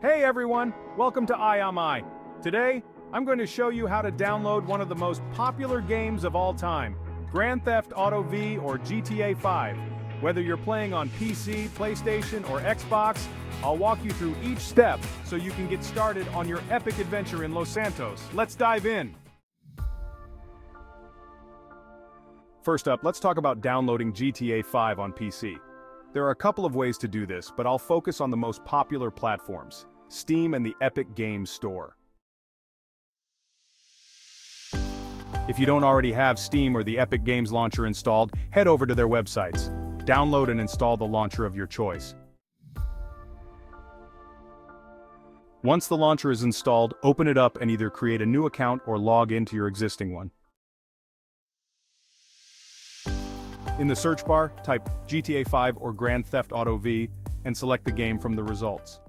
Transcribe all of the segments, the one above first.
Hey everyone, welcome to IAMI. Today, I'm going to show you how to download one of the most popular games of all time, Grand Theft Auto V or GTA 5. Whether you're playing on PC, PlayStation, or Xbox, I'll walk you through each step so you can get started on your epic adventure in Los Santos. Let's dive in. First up, let's talk about downloading GTA 5 on PC. There are a couple of ways to do this, but I'll focus on the most popular platforms, Steam and the Epic Games Store. If you don't already have Steam or the Epic Games Launcher installed, head over to their websites. Download and install the launcher of your choice. Once the launcher is installed, open it up and either create a new account or log into your existing one. In the search bar, type GTA 5 or Grand Theft Auto V and select the game from the results.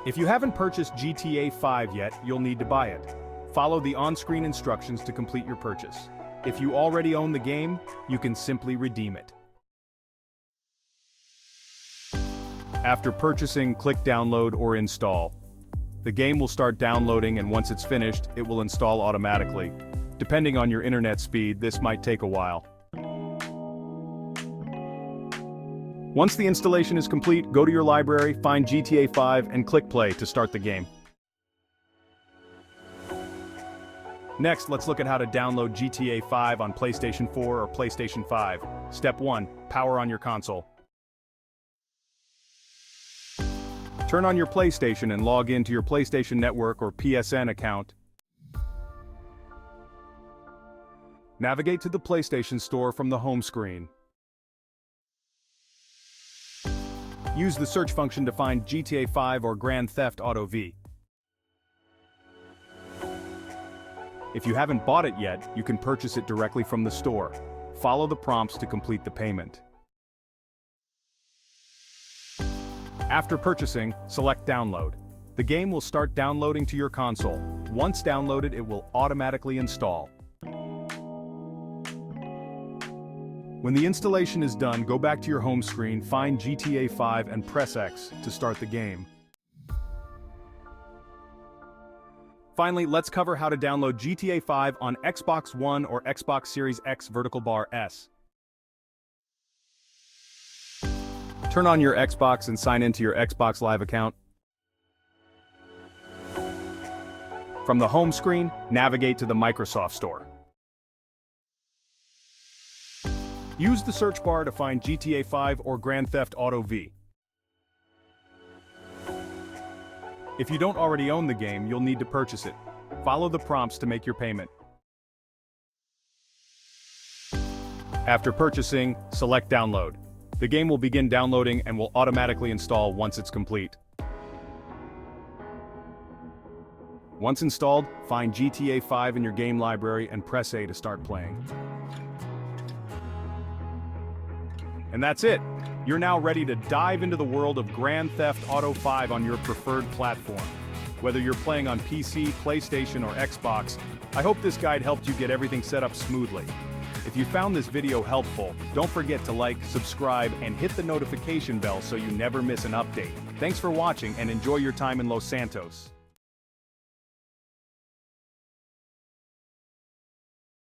If you haven't purchased GTA 5 yet, you'll need to buy it. Follow the on-screen instructions to complete your purchase. If you already own the game, you can simply redeem it. After purchasing, click Download or Install. The game will start downloading, and once it's finished, it will install automatically. Depending on your internet speed, this might take a while. Once the installation is complete, go to your library, find GTA 5, and click Play to start the game. Next, let's look at how to download GTA 5 on PlayStation 4 or PlayStation 5. Step 1. Power on your console. Turn on your PlayStation and log into your PlayStation Network or PSN account. Navigate to the PlayStation Store from the home screen. Use the search function to find GTA 5 or Grand Theft Auto V. If you haven't bought it yet, you can purchase it directly from the store. Follow the prompts to complete the payment. After purchasing, select Download. The game will start downloading to your console. Once downloaded, it will automatically install. When the installation is done, go back to your home screen, find GTA 5 and press X to start the game. Finally, let's cover how to download GTA 5 on Xbox One or Xbox Series X vertical bar S. Turn on your Xbox and sign into your Xbox Live account. From the home screen, navigate to the Microsoft Store. Use the search bar to find GTA 5 or Grand Theft Auto V. If you don't already own the game, you'll need to purchase it. Follow the prompts to make your payment. After purchasing, select Download. The game will begin downloading and will automatically install once it's complete. Once installed, find GTA 5 in your game library and press A to start playing. And that's it. You're now ready to dive into the world of Grand Theft Auto 5 on your preferred platform. Whether you're playing on PC, PlayStation, or Xbox, I hope this guide helped you get everything set up smoothly. If you found this video helpful, don't forget to like, subscribe, and hit the notification bell so you never miss an update. Thanks for watching and enjoy your time in Los Santos.